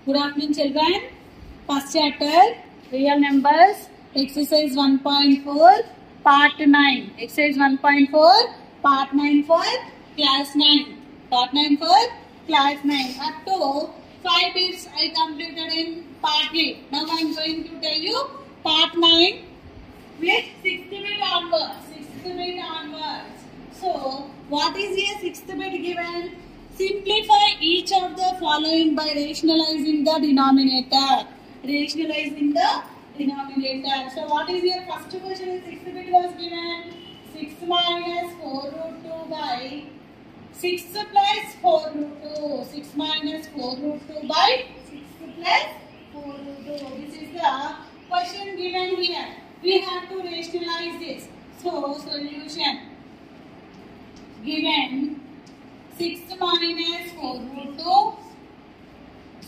Good afternoon, children. First chapter, real numbers, exercise 1.4, part 9. Exercise 1.4, part 9 for class 9. Part 9 for class 9. Up to 5 bits I completed in part 8. Now I am going to tell you part 9 with 6th bit onwards. 6th bit onwards. So, what is a 6th bit given? Simplify each of the following by rationalizing the denominator. Rationalizing the denominator. So, what is your first question in 6th bit was given? 6 minus 4 root 2 by 6 plus 4 root 2. 6 minus 4 root 2 by 6 plus 4 root 2. This is the question given here. We have to rationalize this. So, solution given 6 minus 4 root 2,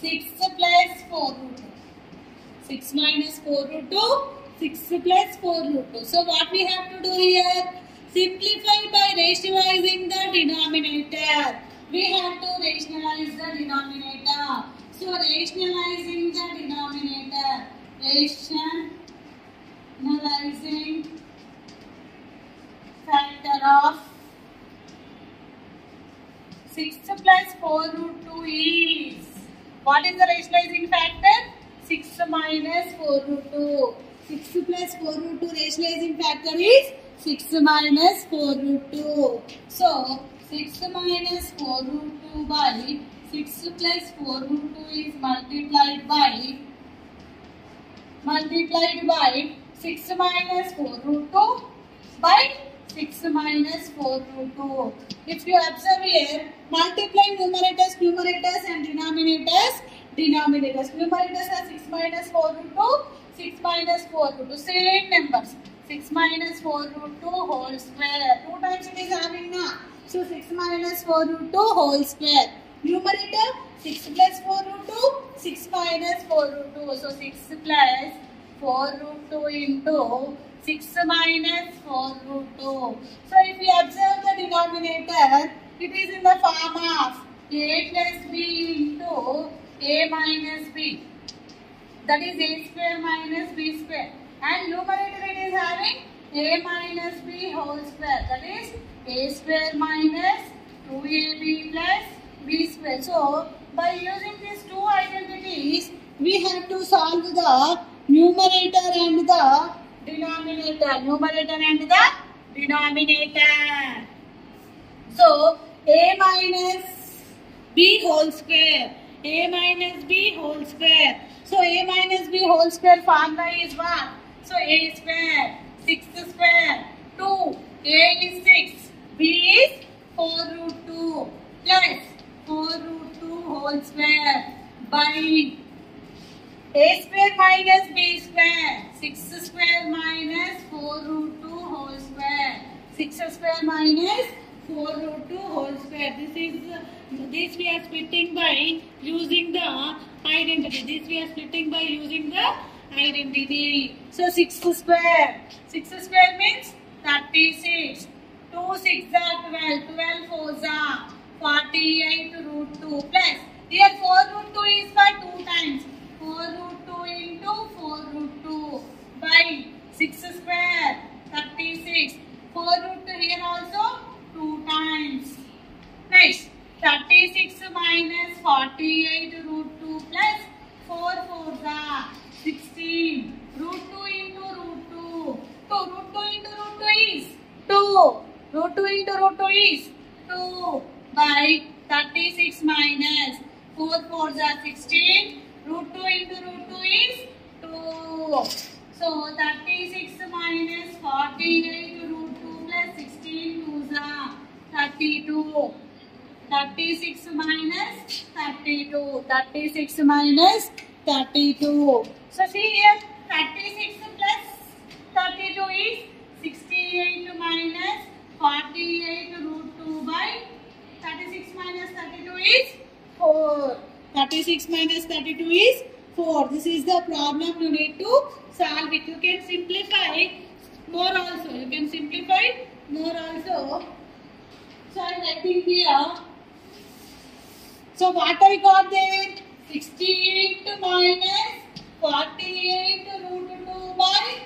6 plus 4 root 2. 6 minus 4 root 2, 6 plus 4 root 2. So, what we have to do here? Simplify by rationalizing the denominator. We have to rationalize the denominator. So, rationalizing the denominator. Rationalizing factor of 6 plus 4 root 2 is, what is the rationalizing factor? 6 minus 4 root 2. 6 plus 4 root 2 rationalizing factor is 6 minus 4 root 2. So, 6 minus 4 root 2 by 6 plus 4 root 2 is multiplied by 6 minus 4 root 2 by 6 minus 4 root 2. If you observe here, multiply numerators and denominators. Numerators are 6 minus 4 root 2, 6 minus 4 root 2. Same numbers. 6 minus 4 root 2 whole square. 2 times it is having now. So 6 minus 4 root 2 whole square. Numerator 6 plus 4 root 2, 6 minus 4 root 2. So 6 plus 4 root 2 into 6 minus 4 root 2. So if we observe the denominator, it is in the form of a plus b into a minus b. That is a square minus b square. And numerator it is having a minus b whole square. That is a square minus 2ab plus b square. So by using these two identities, we have to solve the numerator and the denominator. Numerator and the denominator. So a minus b whole square. A minus b whole square. So a minus b whole square formula is what? So a square, 6 square, 2. A is 6, b is 4 root 2 plus 4 root 2 whole square by a square minus b square, 6 square minus 4 root 2 whole square, 6 square minus 4 root 2 whole square. This we are splitting by using the identity. So 6 square. 6 square means 36. 2 6 are 12. 12 4s are 48 root 2 plus. Here 4 root 2 is for 2 times. 4 root 2 into 4 root 2 by 6 square 36. 4 root 2 here also 2 times. Next 36 minus 48 root 2 plus 4 4s are 16. Root 2 into root 2. So root 2 into root 2 is 2. Root 2 into root 2 is 2 by 36 minus 4 4s are 16. Root 2 into root 2 is 2. So 36 minus 48 root 2 plus 16 2s are 32. 36 minus 32. 36 minus 32. So see here, 36 plus 32 is 68 minus 48 root 2 by 36 minus 32 is 4. 36 minus 32 is 4. This is the problem you need to solve it. You can simplify more also. So I am writing here. So what I got there? 68 minus 48 root 2 by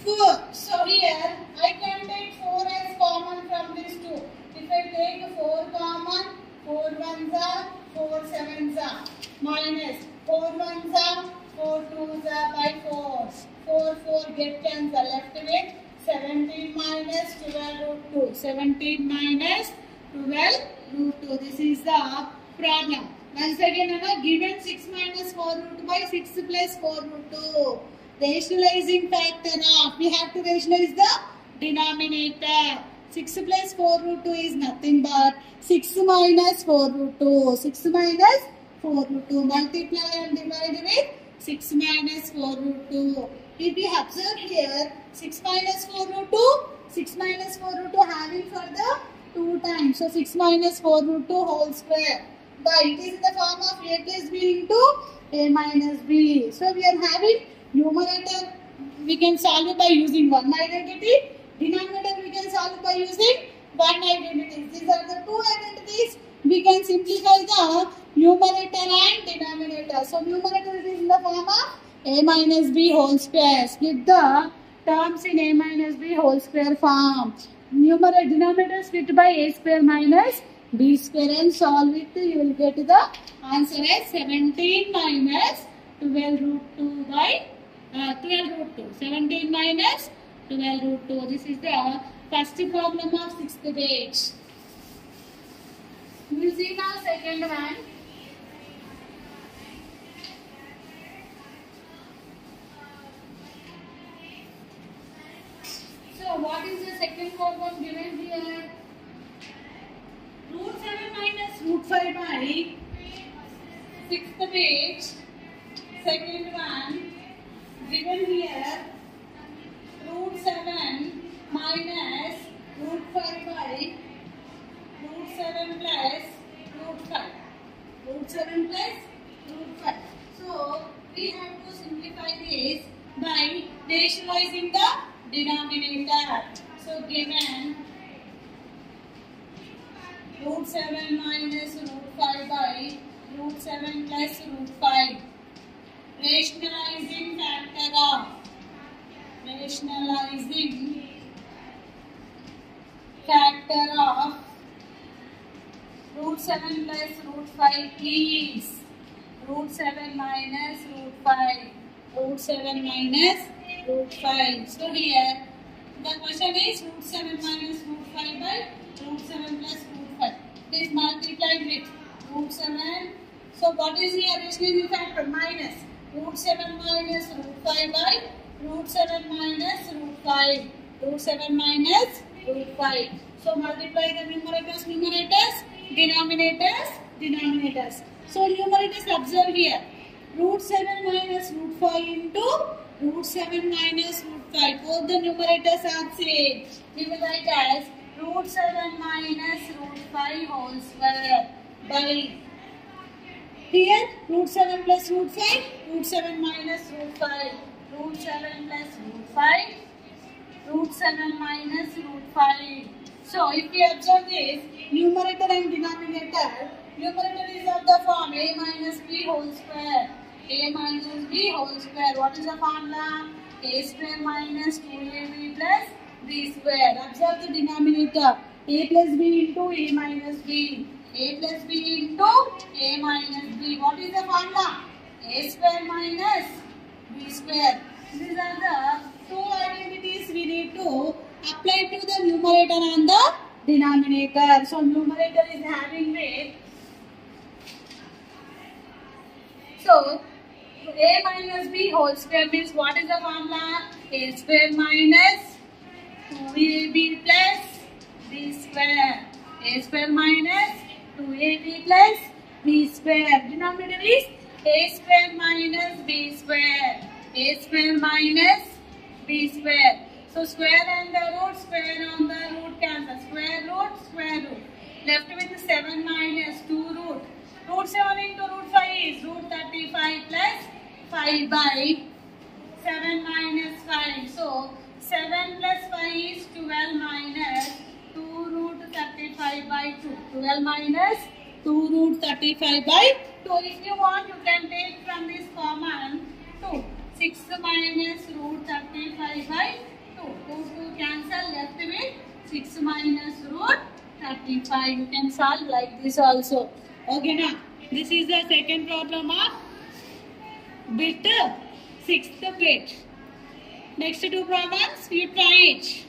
4. So here I can take 4 as common from these two. If I take 4 common, 4 ones are 4 sevens are minus 4 ones are 4 twos are by 4. 4 get cancelled, left with 17 minus 12 root 2. 17 minus 12 root 2. This is the problem. Once again, given 6 minus 4 root 2 by 6 plus 4 root 2. Rationalizing factor of, we have to rationalize the denominator. 6 plus 4 root 2 is nothing but 6 minus 4 root 2. 6 minus 4 root 2. Multiply and divide with 6 minus 4 root 2. If we observe here, 6 minus 4 root 2, 6 minus 4 root 2 having for the 2 times. So 6 minus 4 root 2 whole square. But it is in the form of a plus b into a minus b. So we are having numerator, we can solve it by using one identity. Denominator, we can solve it by using one identity. These are the two identities. We can simplify the numerator and denominator. So numerator is in the form of a minus b whole square. Split the terms in a minus b whole square form. Numerator, denominator split by a square minus b square and solve it. You will get the answer as 17 minus 12 root 2 by 12 root 2. 17 minus 12 root 2. This is the first problem of 6th page. We will see now second one. So what is the second problem given here? Root 7 minus root 5 by 6th page. Second one given here. Root 7 minus root 5 by root 7 plus root 5. Root 7 plus root 5. So we have to simplify this by rationalizing the denominator. So given root 7 minus root 5 by root 7 plus root 5. Rationalizing factor of root 7 plus root 5 is root 7 minus root 5. Root 7 minus root 5. So here the question is root 7 minus root 5 by root 7 plus root 5. It is multiplied with root 7. So what is here? Rationalizing factor minus root 7 minus root 5 by root 7 minus root 5. Root 7 minus root 5. So multiply the numerators, denominators. So numerators, observe here. Root 7 minus root 5 into root 7 minus root 5. Both the numerators are same. We will write as root 7 minus root 5 whole square by here root 7 plus root 5, root 7 minus root 5, root 7 plus root 5, root 7 minus root 5. So if we observe this, numerator and denominator, numerator is of the form a minus b whole square. A minus b whole square. What is the formula? A square minus 2ab plus b square. Observe the denominator. A plus b into a minus b. A plus b into a minus b. What is the formula? A square minus b square. These are the two identities we need to apply to the numerator and the denominator. So numerator is having with, so a minus b whole square means what is the formula? A square minus 2ab plus b square. A square minus 2ab plus b square. Denominator is a square minus b square. A square minus b square. So square and the root, square on the root cancel. Square root. Left with 7 minus 2 root. Root 7 into root 5 is root 35 plus 5 by 7 minus 5. So 7 plus 5 is 12 minus 2 root 35 by 2. 12 minus 2 root 35 by 2. If you want, you can take from this common 2. 6 minus root 35 by 2. 2 cancel, left with 6 minus root 35. You can solve like this also. Okay, now this is the second problem of bit 6th bit. Next two problems, you try it.